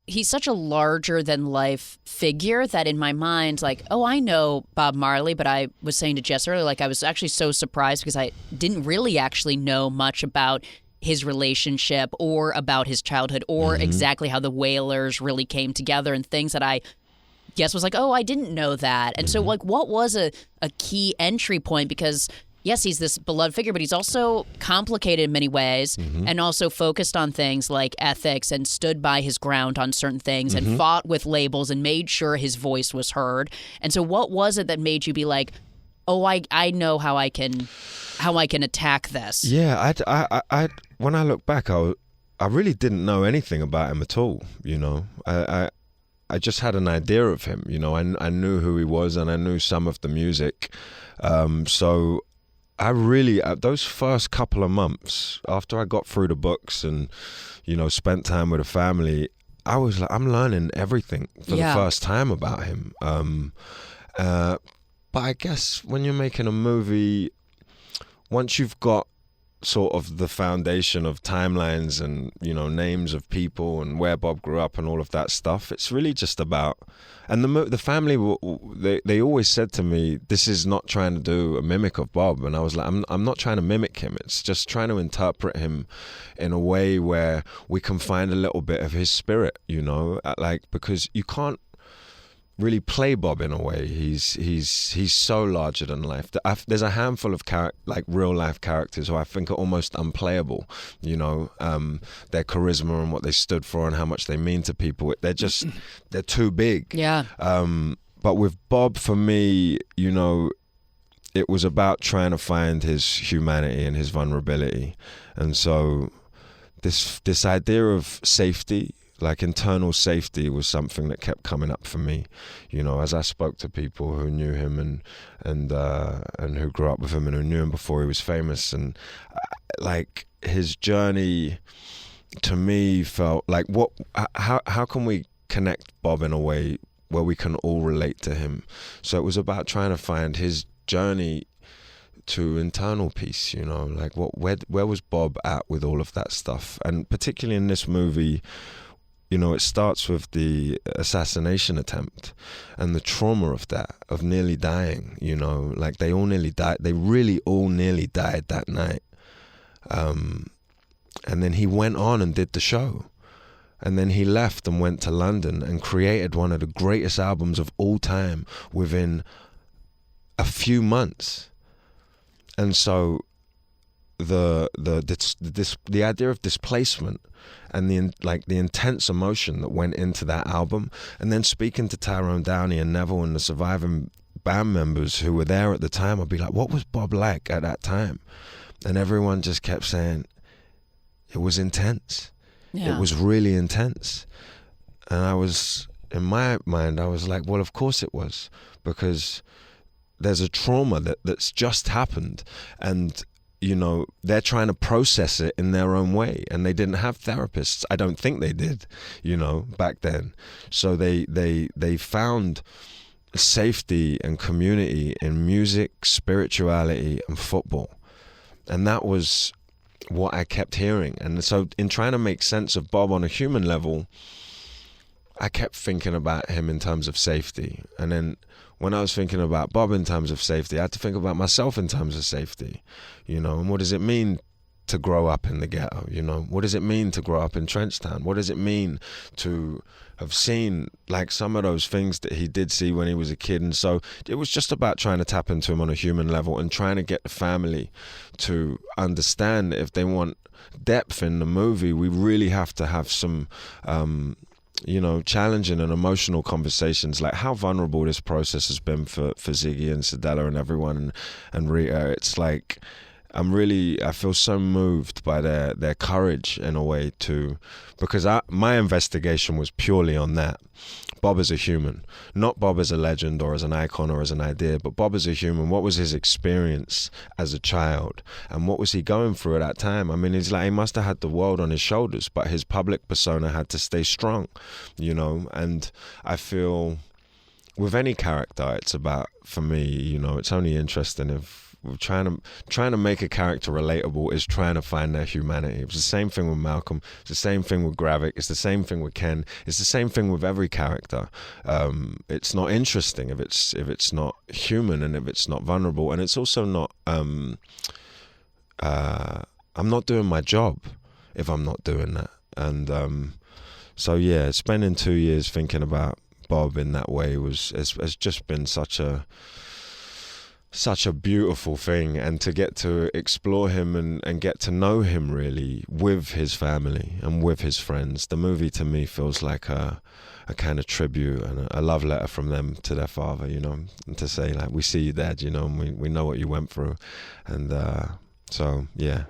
he's such a larger than life figure that in my mind, like, oh, I know Bob Marley, but I was saying to Jess earlier, like, I was actually so surprised because I didn't really actually know much about his relationship or about his childhood or exactly how the Wailers really came together and things that I guess was like, oh, I didn't know that. And so, like, what was a key entry point? Because yes, he's this beloved figure, but he's also complicated in many ways and also focused on things like ethics and stood by his ground on certain things and fought with labels and made sure his voice was heard. And so what was it that made you be like, oh, I know how I can attack this? Yeah, I when I look back, I really didn't know anything about him at all, you know. I just had an idea of him, you know. I knew who he was and I knew some of the music. So I really, those first couple of months after I got through the books and, you know, spent time with the family, I was like, I'm learning everything for the first time about him. But I guess when you're making a movie, once you've got sort of the foundation of timelines and, you know, names of people and where Bob grew up and all of that stuff, it's really just about, and the family, they always said to me, this is not trying to do a mimic of Bob. And I was like, I'm not trying to mimic him. It's just trying to interpret him in a way where we can find a little bit of his spirit, you know, like, because you can't really play Bob in a way. He's so larger than life. There's a handful of like real life characters who I think are almost unplayable. You know, their charisma and what they stood for and how much they mean to people. They're too big. Yeah. But with Bob, for me, you know, it was about trying to find his humanity and his vulnerability, and so this idea of safety, like internal safety, was something that kept coming up for me, you know, as I spoke to people who knew him and who grew up with him and who knew him before he was famous. And like his journey to me felt like, how can we connect Bob in a way where we can all relate to him? So it was about trying to find his journey to internal peace, you know, like where was Bob at with all of that stuff? And particularly in this movie, you know, it starts with the assassination attempt and the trauma of that, of nearly dying, you know, like they all nearly died. They really all nearly died that night. And then he went on and did the show. And then he left and went to London and created one of the greatest albums of all time within a few months. And so the idea of displacement and the intense emotion that went into that album, and then speaking to Tyrone Downey and Neville and the surviving band members who were there at the time, I'd be like, what was Bob like at that time? And everyone just kept saying it was intense. Yeah. It was really intense. And I was, in my mind, I was like, well, of course it was, because there's a trauma that's just happened, and you know, they're trying to process it in their own way, and they didn't have therapists. I don't think they did, you know, back then. So they found safety and community in music, spirituality, and football. And that was what I kept hearing. And so in trying to make sense of Bob on a human level, I kept thinking about him in terms of safety. And then when I was thinking about Bob in terms of safety, I had to think about myself in terms of safety, you know, and what does it mean to grow up in the ghetto, you know? What does it mean to grow up in Trenchtown? What does it mean to have seen, like, some of those things that he did see when he was a kid? And so it was just about trying to tap into him on a human level and trying to get the family to understand that if they want depth in the movie, we really have to have some you know, challenging and emotional conversations, like how vulnerable this process has been for Ziggy and Sedella and everyone and Rita. It's like I feel so moved by their courage in a way too, because my investigation was purely on that. Bob as a human, not Bob as a legend or as an icon or as an idea, but Bob as a human. What was his experience as a child, and what was he going through at that time? I mean, he's like, he must have had the world on his shoulders, but his public persona had to stay strong, you know. And I feel with any character, it's about, for me, you know, it's only interesting trying to make a character relatable is trying to find their humanity. It was the same thing with Malcolm. It's the same thing with Gravik. It's the same thing with Ken. It's the same thing with every character. It's not interesting if it's not human and if it's not vulnerable, and it's also not. I'm not doing my job if I'm not doing that. And so yeah, spending 2 years thinking about Bob in that way has just been such a beautiful thing, and to get to explore him and get to know him really with his family and with his friends. The movie to me feels like a kind of tribute and a love letter from them to their father, you know, and to say like, we see you, Dad, you know, and we know what you went through. And so yeah.